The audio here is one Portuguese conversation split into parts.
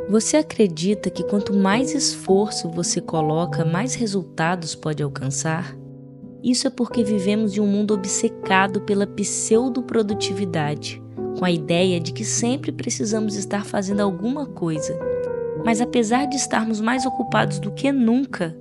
Você acredita que quanto mais esforço você coloca, mais resultados pode alcançar? Isso é porque vivemos em um mundo obcecado pela pseudoprodutividade, com a ideia de que sempre precisamos estar fazendo alguma coisa. Mas apesar de estarmos mais ocupados do que nunca,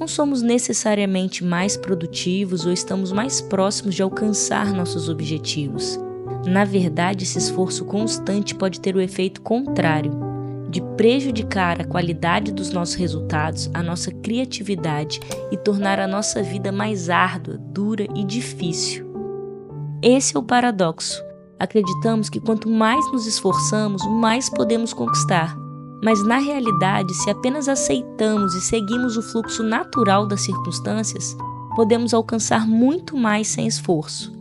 não somos necessariamente mais produtivos ou estamos mais próximos de alcançar nossos objetivos. Na verdade, esse esforço constante pode ter o efeito contrário, de prejudicar a qualidade dos nossos resultados, a nossa criatividade e tornar a nossa vida mais árdua, dura e difícil. Esse é o paradoxo. Acreditamos que quanto mais nos esforçamos, mais podemos conquistar. Mas na realidade, se apenas aceitamos e seguimos o fluxo natural das circunstâncias, podemos alcançar muito mais sem esforço.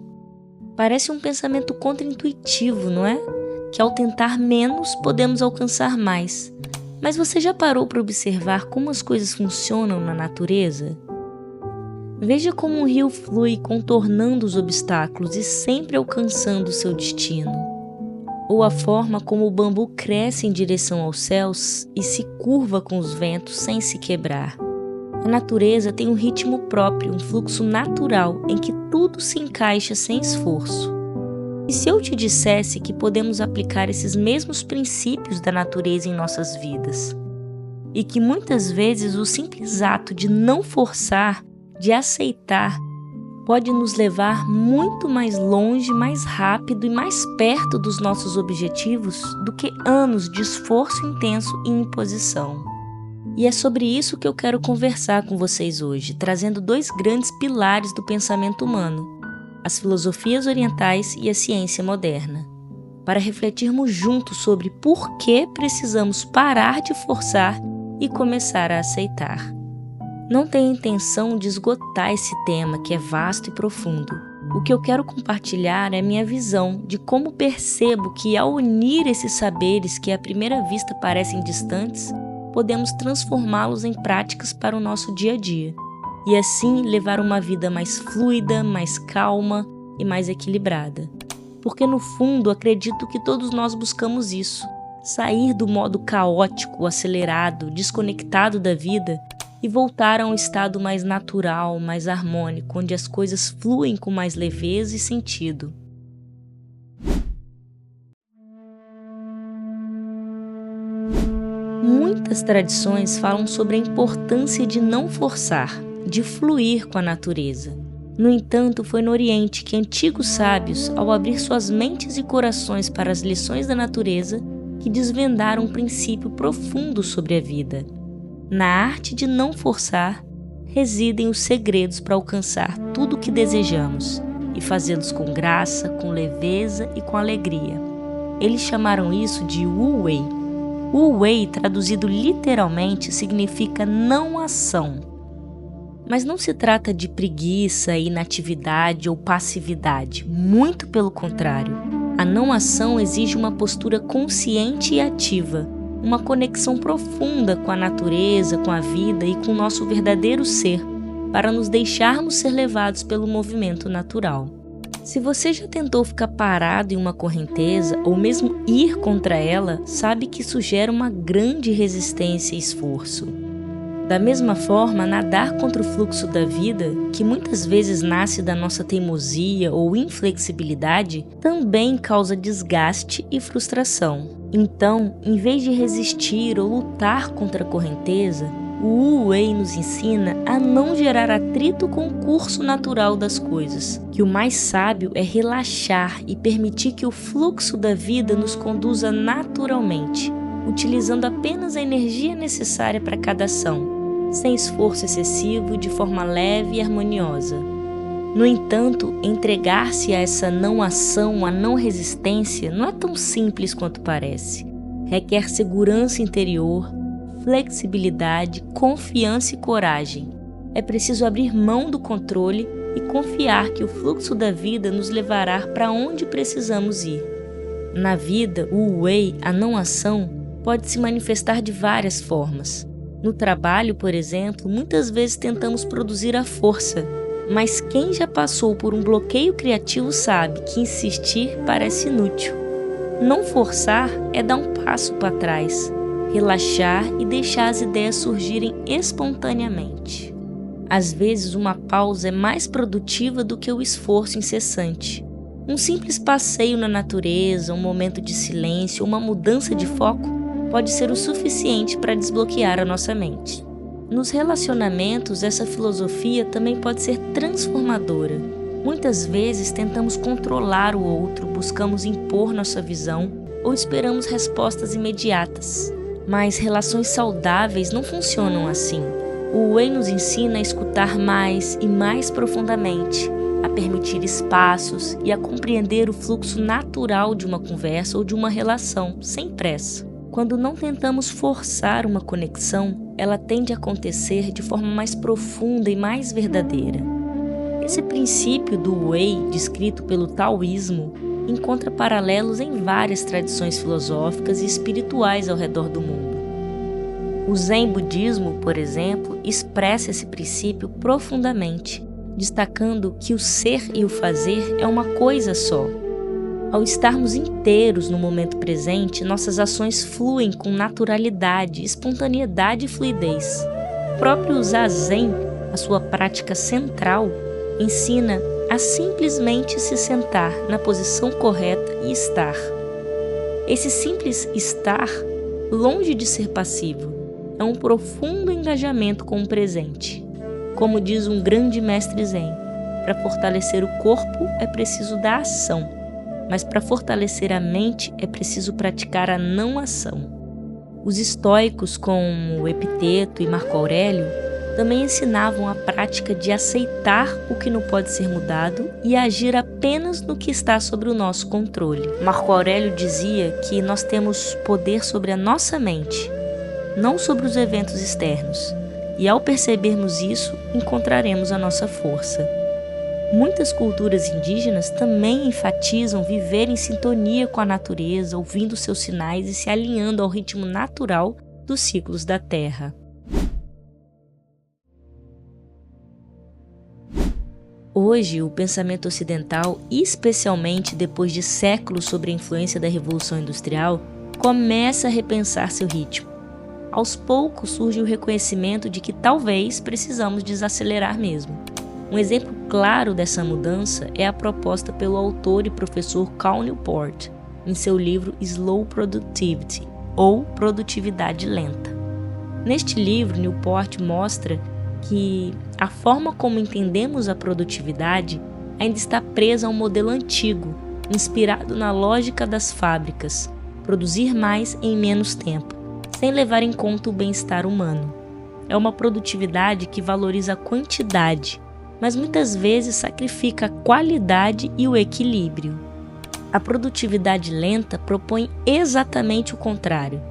Parece um pensamento contraintuitivo, não é? Que ao tentar menos, podemos alcançar mais. Mas você já parou para observar como as coisas funcionam na natureza? Veja como um rio flui contornando os obstáculos e sempre alcançando seu destino. Ou a forma como o bambu cresce em direção aos céus e se curva com os ventos sem se quebrar. A natureza tem um ritmo próprio, um fluxo natural em que tudo se encaixa sem esforço. E se eu te dissesse que podemos aplicar esses mesmos princípios da natureza em nossas vidas? E que muitas vezes o simples ato de não forçar, de aceitar, pode nos levar muito mais longe, mais rápido e mais perto dos nossos objetivos do que anos de esforço intenso e imposição. E é sobre isso que eu quero conversar com vocês hoje, trazendo dois grandes pilares do pensamento humano: as filosofias orientais e a ciência moderna, para refletirmos juntos sobre por que precisamos parar de forçar e começar a aceitar. Não tenho intenção de esgotar esse tema que é vasto e profundo. O que eu quero compartilhar é a minha visão de como percebo que ao unir esses saberes que à primeira vista parecem distantes, podemos transformá-los em práticas para o nosso dia a dia. E assim levar uma vida mais fluida, mais calma e mais equilibrada. Porque no fundo acredito que todos nós buscamos isso, sair do modo caótico, acelerado, desconectado da vida e voltar a um estado mais natural, mais harmônico, onde as coisas fluem com mais leveza e sentido. Muitas tradições falam sobre a importância de não forçar, de fluir com a natureza. No entanto, foi no Oriente que antigos sábios, ao abrir suas mentes e corações para as lições da natureza, que desvendaram um princípio profundo sobre a vida. Na arte de não forçar, residem os segredos para alcançar tudo o que desejamos e fazê-los com graça, com leveza e com alegria. Eles chamaram isso de Wu Wei. Wu Wei, traduzido literalmente, significa não ação. Mas não se trata de preguiça, inatividade ou passividade, muito pelo contrário. A não ação exige uma postura consciente e ativa, uma conexão profunda com a natureza, com a vida e com o nosso verdadeiro ser, para nos deixarmos ser levados pelo movimento natural. Se você já tentou ficar parado em uma correnteza ou mesmo ir contra ela, sabe que isso gera uma grande resistência e esforço. Da mesma forma, nadar contra o fluxo da vida, que muitas vezes nasce da nossa teimosia ou inflexibilidade, também causa desgaste e frustração. Então, em vez de resistir ou lutar contra a correnteza, o Wu Wei nos ensina a não gerar atrito com o curso natural das coisas, que o mais sábio é relaxar e permitir que o fluxo da vida nos conduza naturalmente, utilizando apenas a energia necessária para cada ação, sem esforço excessivo, de forma leve e harmoniosa. No entanto, entregar-se a essa não ação, a não resistência, não é tão simples quanto parece. Requer segurança interior, flexibilidade, confiança e coragem. É preciso abrir mão do controle e confiar que o fluxo da vida nos levará para onde precisamos ir. Na vida, o Wu Wei, a não ação, pode se manifestar de várias formas. No trabalho, por exemplo, muitas vezes tentamos produzir à força, mas quem já passou por um bloqueio criativo sabe que insistir parece inútil. Não forçar é dar um passo para trás, relaxar e deixar as ideias surgirem espontaneamente. Às vezes, uma pausa é mais produtiva do que o esforço incessante. Um simples passeio na natureza, um momento de silêncio, uma mudança de foco pode ser o suficiente para desbloquear a nossa mente. Nos relacionamentos, essa filosofia também pode ser transformadora. Muitas vezes tentamos controlar o outro, buscamos impor nossa visão ou esperamos respostas imediatas. Mas relações saudáveis não funcionam assim. O Wei nos ensina a escutar mais e mais profundamente, a permitir espaços e a compreender o fluxo natural de uma conversa ou de uma relação, sem pressa. Quando não tentamos forçar uma conexão, ela tende a acontecer de forma mais profunda e mais verdadeira. Esse princípio do Wei, descrito pelo taoísmo, encontra paralelos em várias tradições filosóficas e espirituais ao redor do mundo. O Zen budismo, por exemplo, expressa esse princípio profundamente, destacando que o ser e o fazer é uma coisa só. Ao estarmos inteiros no momento presente, nossas ações fluem com naturalidade, espontaneidade e fluidez. O próprio Zazen, a sua prática central, ensina a simplesmente se sentar na posição correta e estar. Esse simples estar, longe de ser passivo, é um profundo engajamento com o presente. Como diz um grande mestre Zen, para fortalecer o corpo é preciso da ação, mas para fortalecer a mente é preciso praticar a não ação. Os estoicos, como Epiteto e Marco Aurélio, também ensinavam a prática de aceitar o que não pode ser mudado e agir apenas no que está sob o nosso controle. Marco Aurélio dizia que nós temos poder sobre a nossa mente, não sobre os eventos externos, e ao percebermos isso, encontraremos a nossa força. Muitas culturas indígenas também enfatizam viver em sintonia com a natureza, ouvindo seus sinais e se alinhando ao ritmo natural dos ciclos da Terra. Hoje, o pensamento ocidental, especialmente depois de séculos sob a influência da Revolução Industrial, começa a repensar seu ritmo. Aos poucos surge o reconhecimento de que talvez precisamos desacelerar mesmo. Um exemplo claro dessa mudança é a proposta pelo autor e professor Cal Newport, em seu livro Slow Productivity, ou Produtividade Lenta. Neste livro, Newport mostra que a forma como entendemos a produtividade ainda está presa a um modelo antigo, inspirado na lógica das fábricas, produzir mais em menos tempo, sem levar em conta o bem-estar humano. É uma produtividade que valoriza a quantidade, mas muitas vezes sacrifica a qualidade e o equilíbrio. A produtividade lenta propõe exatamente o contrário.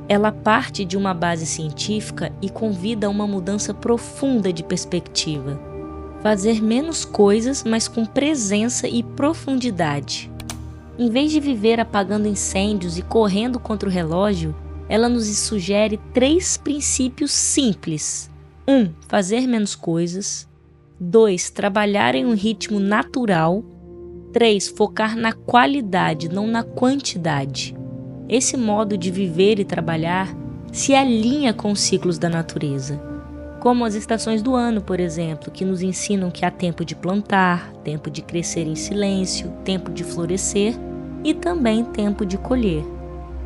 Ela parte de uma base científica e convida a uma mudança profunda de perspectiva. Fazer menos coisas, mas com presença e profundidade. Em vez de viver apagando incêndios e correndo contra o relógio, ela nos sugere 3 princípios simples. 1. Fazer menos coisas. 2. Trabalhar em um ritmo natural. 3. Focar na qualidade, não na quantidade. Esse modo de viver e trabalhar se alinha com os ciclos da natureza, como as estações do ano, por exemplo, que nos ensinam que há tempo de plantar, tempo de crescer em silêncio, tempo de florescer e também tempo de colher.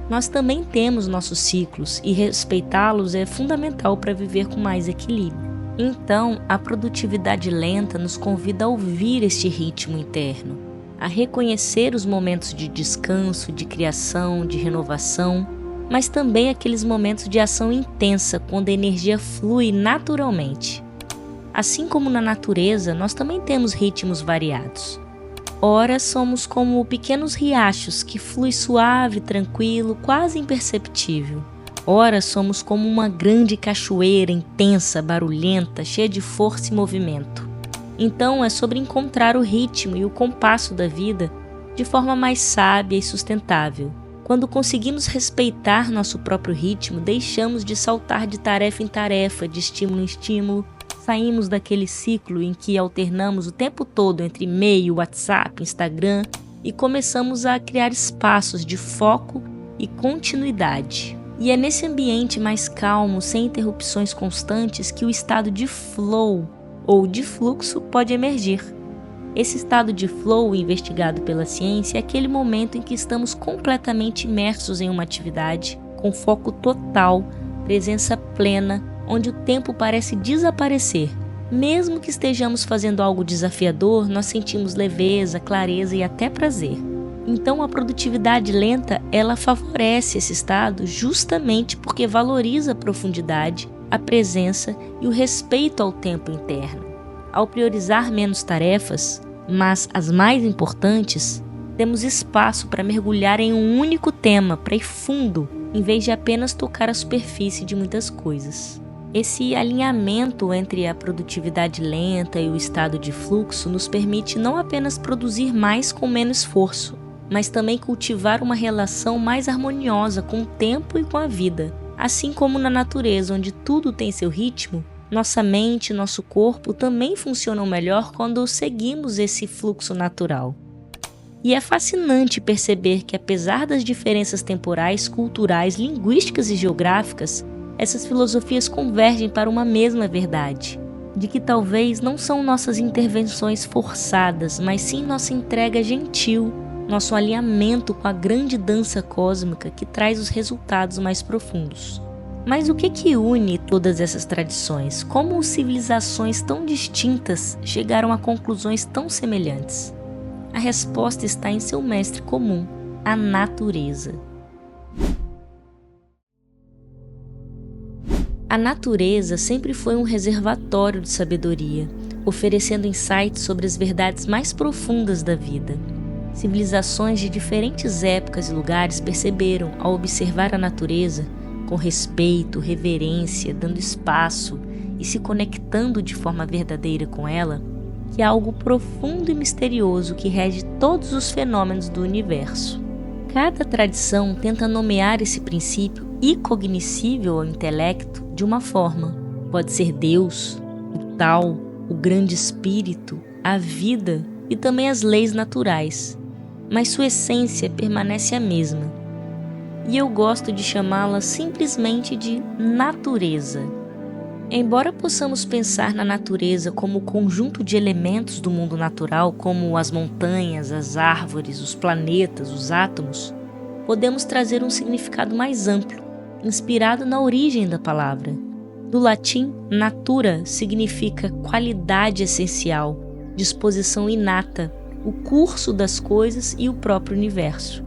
Nós também temos nossos ciclos e respeitá-los é fundamental para viver com mais equilíbrio. Então, a produtividade lenta nos convida a ouvir este ritmo interno, a reconhecer os momentos de descanso, de criação, de renovação, mas também aqueles momentos de ação intensa, quando a energia flui naturalmente. Assim como na natureza, nós também temos ritmos variados. Ora, somos como pequenos riachos que flui suave, tranquilo, quase imperceptível. Ora, somos como uma grande cachoeira intensa, barulhenta, cheia de força e movimento. Então, é sobre encontrar o ritmo e o compasso da vida de forma mais sábia e sustentável. Quando conseguimos respeitar nosso próprio ritmo, deixamos de saltar de tarefa em tarefa, de estímulo em estímulo, saímos daquele ciclo em que alternamos o tempo todo entre e-mail, WhatsApp, Instagram e começamos a criar espaços de foco e continuidade. E é nesse ambiente mais calmo, sem interrupções constantes, que o estado de flow ou de fluxo pode emergir. Esse estado de flow, investigado pela ciência, é aquele momento em que estamos completamente imersos em uma atividade, com foco total, presença plena, onde o tempo parece desaparecer. Mesmo que estejamos fazendo algo desafiador, nós sentimos leveza, clareza e até prazer. Então a produtividade lenta, ela favorece esse estado justamente porque valoriza a profundidade, a presença e o respeito ao tempo interno. Ao priorizar menos tarefas, mas as mais importantes, temos espaço para mergulhar em um único tema, para ir fundo, em vez de apenas tocar a superfície de muitas coisas. Esse alinhamento entre a produtividade lenta e o estado de fluxo nos permite não apenas produzir mais com menos esforço, mas também cultivar uma relação mais harmoniosa com o tempo e com a vida. Assim como na natureza, onde tudo tem seu ritmo, nossa mente e nosso corpo também funcionam melhor quando seguimos esse fluxo natural. E é fascinante perceber que, apesar das diferenças temporais, culturais, linguísticas e geográficas, essas filosofias convergem para uma mesma verdade, de que talvez não são nossas intervenções forçadas, mas sim nossa entrega gentil, nosso alinhamento com a grande dança cósmica que traz os resultados mais profundos. Mas o que une todas essas tradições? Como civilizações tão distintas chegaram a conclusões tão semelhantes? A resposta está em seu mestre comum, a natureza. A natureza sempre foi um reservatório de sabedoria, oferecendo insights sobre as verdades mais profundas da vida. Civilizações de diferentes épocas e lugares perceberam, ao observar a natureza, com respeito, reverência, dando espaço e se conectando de forma verdadeira com ela, que há algo profundo e misterioso que rege todos os fenômenos do universo. Cada tradição tenta nomear esse princípio incognoscível ao intelecto de uma forma. Pode ser Deus, o Tal, o grande espírito, a vida e também as leis naturais, mas sua essência permanece a mesma. E eu gosto de chamá-la simplesmente de natureza. Embora possamos pensar na natureza como o conjunto de elementos do mundo natural, como as montanhas, as árvores, os planetas, os átomos, podemos trazer um significado mais amplo, inspirado na origem da palavra. Do latim, natura significa qualidade essencial, disposição inata, o curso das coisas e o próprio universo.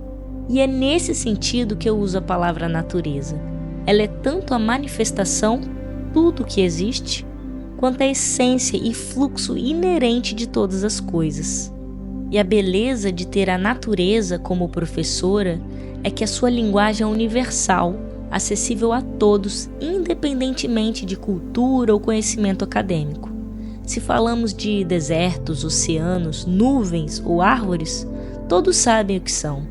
E é nesse sentido que eu uso a palavra natureza. Ela é tanto a manifestação, tudo o que existe, quanto a essência e fluxo inerente de todas as coisas. E a beleza de ter a natureza como professora é que a sua linguagem é universal, acessível a todos, independentemente de cultura ou conhecimento acadêmico. Se falamos de desertos, oceanos, nuvens ou árvores, todos sabem o que são.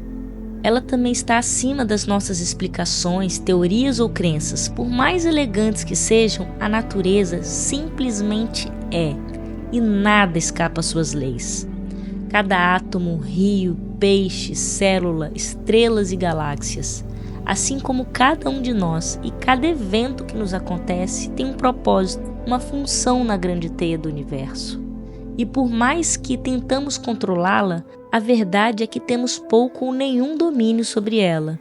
Ela também está acima das nossas explicações, teorias ou crenças. Por mais elegantes que sejam, a natureza simplesmente é, e nada escapa às suas leis. Cada átomo, rio, peixe, célula, estrelas e galáxias, assim como cada um de nós e cada evento que nos acontece tem um propósito, uma função na grande teia do universo. E por mais que tentamos controlá-la, a verdade é que temos pouco ou nenhum domínio sobre ela.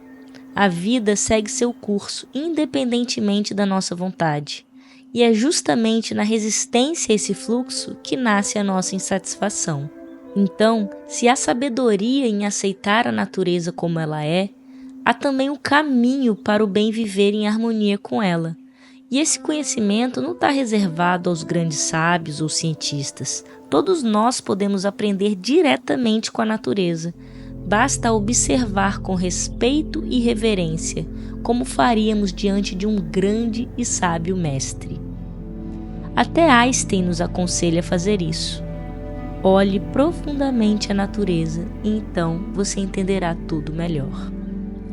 A vida segue seu curso, independentemente da nossa vontade. E é justamente na resistência a esse fluxo que nasce a nossa insatisfação. Então, se há sabedoria em aceitar a natureza como ela é, há também um caminho para o bem viver em harmonia com ela. E esse conhecimento não está reservado aos grandes sábios ou cientistas. Todos nós podemos aprender diretamente com a natureza. Basta observar com respeito e reverência, como faríamos diante de um grande e sábio mestre. Até Einstein nos aconselha a fazer isso. Olhe profundamente a natureza e então você entenderá tudo melhor.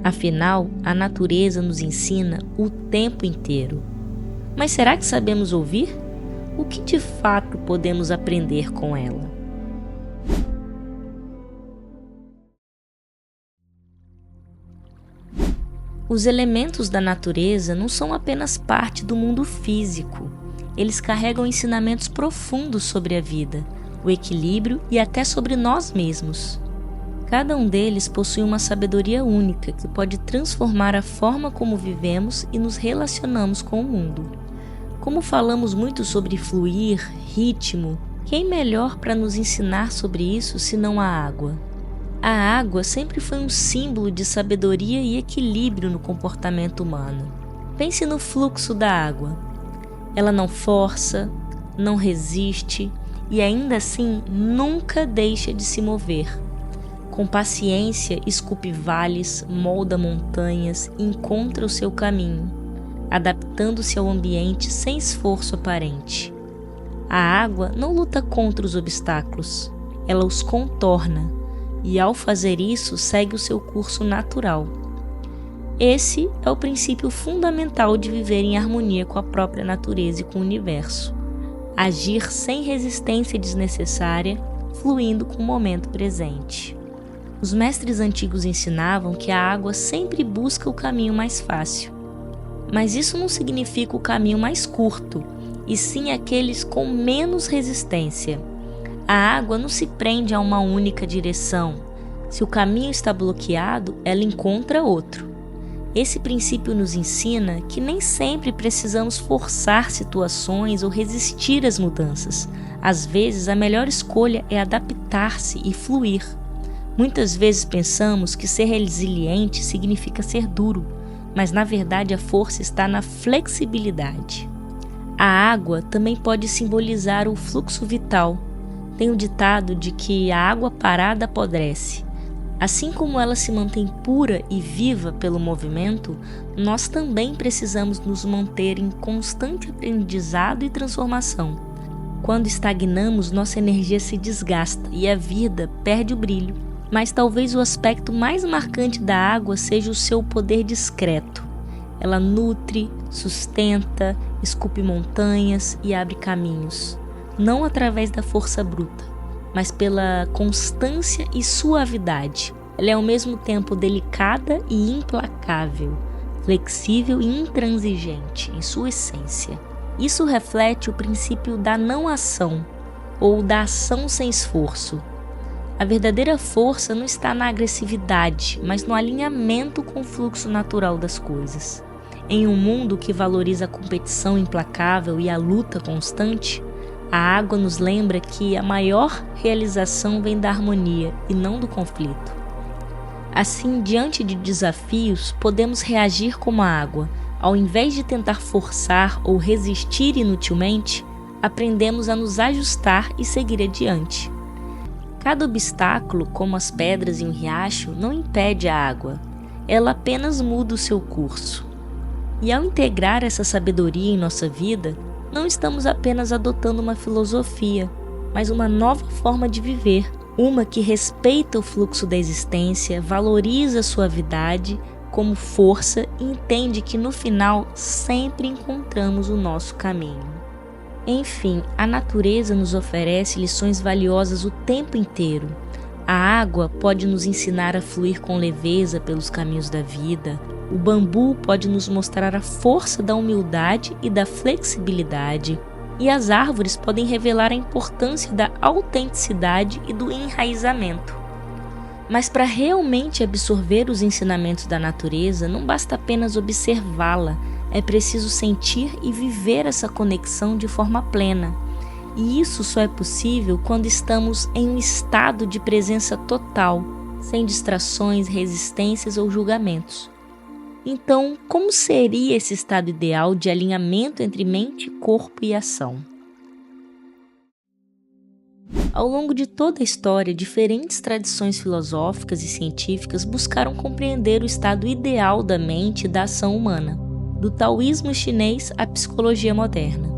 Afinal, a natureza nos ensina o tempo inteiro. Mas será que sabemos ouvir? O que de fato podemos aprender com ela? Os elementos da natureza não são apenas parte do mundo físico. Eles carregam ensinamentos profundos sobre a vida, o equilíbrio e até sobre nós mesmos. Cada um deles possui uma sabedoria única que pode transformar a forma como vivemos e nos relacionamos com o mundo. Como falamos muito sobre fluir, ritmo, quem melhor para nos ensinar sobre isso senão a água? A água sempre foi um símbolo de sabedoria e equilíbrio no comportamento humano. Pense no fluxo da água. Ela não força, não resiste e ainda assim nunca deixa de se mover. Com paciência, esculpe vales, molda montanhas e encontra o seu caminho, adaptando-se ao ambiente sem esforço aparente. A água não luta contra os obstáculos, ela os contorna. E ao fazer isso, segue o seu curso natural. Esse é o princípio fundamental de viver em harmonia com a própria natureza e com o universo. Agir sem resistência desnecessária, fluindo com o momento presente. Os mestres antigos ensinavam que a água sempre busca o caminho mais fácil. Mas isso não significa o caminho mais curto, e sim aqueles com menos resistência. A água não se prende a uma única direção. Se o caminho está bloqueado, ela encontra outro. Esse princípio nos ensina que nem sempre precisamos forçar situações ou resistir às mudanças. Às vezes, a melhor escolha é adaptar-se e fluir. Muitas vezes pensamos que ser resiliente significa ser duro, mas na verdade a força está na flexibilidade. A água também pode simbolizar o fluxo vital. Tem o ditado de que a água parada apodrece. Assim como ela se mantém pura e viva pelo movimento, nós também precisamos nos manter em constante aprendizado e transformação. Quando estagnamos, nossa energia se desgasta e a vida perde o brilho. Mas talvez o aspecto mais marcante da água seja o seu poder discreto. Ela nutre, sustenta, esculpe montanhas e abre caminhos. Não através da força bruta, mas pela constância e suavidade. Ela é ao mesmo tempo delicada e implacável, flexível e intransigente em sua essência. Isso reflete o princípio da não-ação, ou da ação sem esforço. A verdadeira força não está na agressividade, mas no alinhamento com o fluxo natural das coisas. Em um mundo que valoriza a competição implacável e a luta constante, a água nos lembra que a maior realização vem da harmonia e não do conflito. Assim, diante de desafios, podemos reagir como a água. Ao invés de tentar forçar ou resistir inutilmente, aprendemos a nos ajustar e seguir adiante. Cada obstáculo, como as pedras em um riacho, não impede a água. Ela apenas muda o seu curso. E ao integrar essa sabedoria em nossa vida, não estamos apenas adotando uma filosofia, mas uma nova forma de viver, uma que respeita o fluxo da existência, valoriza a suavidade como força e entende que no final sempre encontramos o nosso caminho. Enfim, a natureza nos oferece lições valiosas o tempo inteiro. A água pode nos ensinar a fluir com leveza pelos caminhos da vida. O bambu pode nos mostrar a força da humildade e da flexibilidade, e as árvores podem revelar a importância da autenticidade e do enraizamento. Mas para realmente absorver os ensinamentos da natureza, não basta apenas observá-la, é preciso sentir e viver essa conexão de forma plena. E isso só é possível quando estamos em um estado de presença total, sem distrações, resistências ou julgamentos. Então, como seria esse estado ideal de alinhamento entre mente, corpo e ação? Ao longo de toda a história, diferentes tradições filosóficas e científicas buscaram compreender o estado ideal da mente e da ação humana, do taoísmo chinês à psicologia moderna.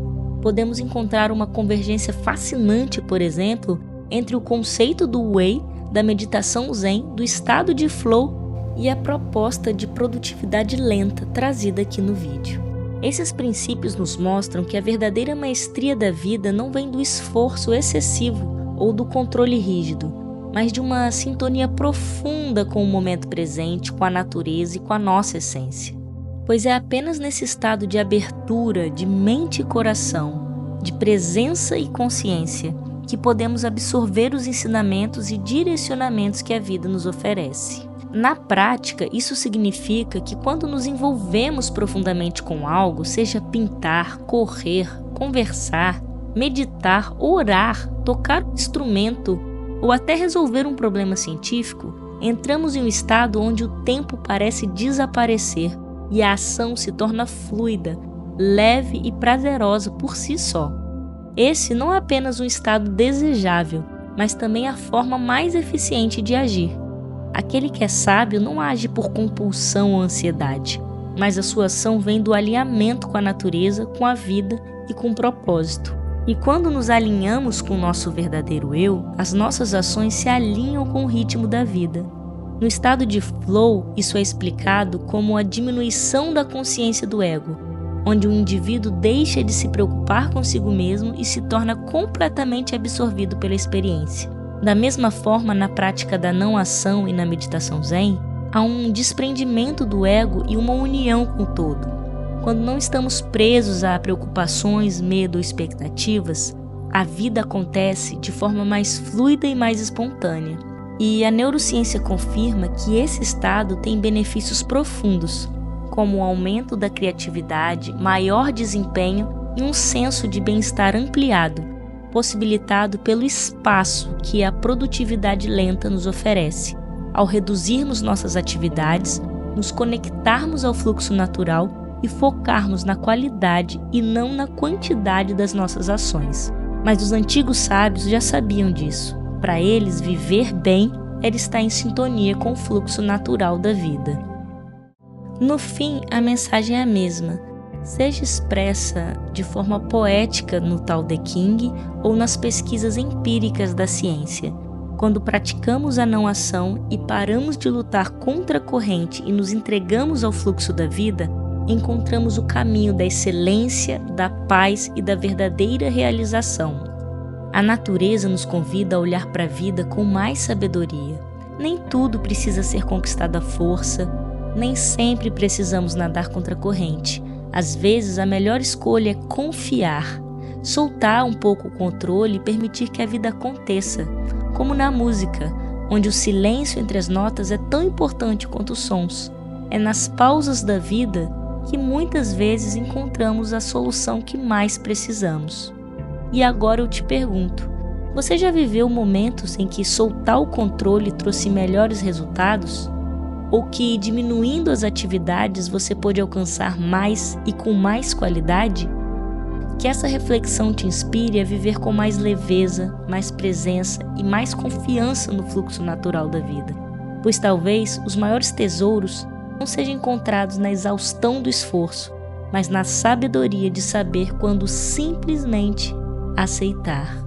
Podemos encontrar uma convergência fascinante, por exemplo, entre o conceito do Wei, da meditação Zen, do estado de flow e a proposta de produtividade lenta trazida aqui no vídeo. Esses princípios nos mostram que a verdadeira maestria da vida não vem do esforço excessivo ou do controle rígido, mas de uma sintonia profunda com o momento presente, com a natureza e com a nossa essência. Pois é apenas nesse estado de abertura de mente e coração, de presença e consciência, que podemos absorver os ensinamentos e direcionamentos que a vida nos oferece. Na prática, isso significa que quando nos envolvemos profundamente com algo, seja pintar, correr, conversar, meditar, orar, tocar um instrumento ou até resolver um problema científico, entramos em um estado onde o tempo parece desaparecer e a ação se torna fluida, leve e prazerosa por si só. Esse não é apenas um estado desejável, mas também a forma mais eficiente de agir. Aquele que é sábio não age por compulsão ou ansiedade, mas a sua ação vem do alinhamento com a natureza, com a vida e com o propósito. E quando nos alinhamos com o nosso verdadeiro eu, as nossas ações se alinham com o ritmo da vida. No estado de flow, isso é explicado como a diminuição da consciência do ego, onde o indivíduo deixa de se preocupar consigo mesmo e se torna completamente absorvido pela experiência. Da mesma forma, na prática da não-ação e na meditação zen, há um desprendimento do ego e uma união com o todo. Quando não estamos presos a preocupações, medo ou expectativas, a vida acontece de forma mais fluida e mais espontânea. E a neurociência confirma que esse estado tem benefícios profundos, como o aumento da criatividade, maior desempenho e um senso de bem-estar ampliado, possibilitado pelo espaço que a produtividade lenta nos oferece. Ao reduzirmos nossas atividades, nos conectarmos ao fluxo natural e focarmos na qualidade e não na quantidade das nossas ações. Mas os antigos sábios já sabiam disso. Para eles, viver bem era estar em sintonia com o fluxo natural da vida. No fim, a mensagem é a mesma. Seja expressa de forma poética no Tao Te Ching ou nas pesquisas empíricas da ciência. Quando praticamos a não-ação e paramos de lutar contra a corrente e nos entregamos ao fluxo da vida, encontramos o caminho da excelência, da paz e da verdadeira realização. A natureza nos convida a olhar para a vida com mais sabedoria. Nem tudo precisa ser conquistado à força, nem sempre precisamos nadar contra a corrente. Às vezes, a melhor escolha é confiar, soltar um pouco o controle e permitir que a vida aconteça, como na música, onde o silêncio entre as notas é tão importante quanto os sons. É nas pausas da vida que muitas vezes encontramos a solução que mais precisamos. E agora eu te pergunto, você já viveu momentos em que soltar o controle trouxe melhores resultados? Ou que, diminuindo as atividades, você pôde alcançar mais e com mais qualidade? Que essa reflexão te inspire a viver com mais leveza, mais presença e mais confiança no fluxo natural da vida. Pois talvez os maiores tesouros não sejam encontrados na exaustão do esforço, mas na sabedoria de saber quando simplesmente aceitar.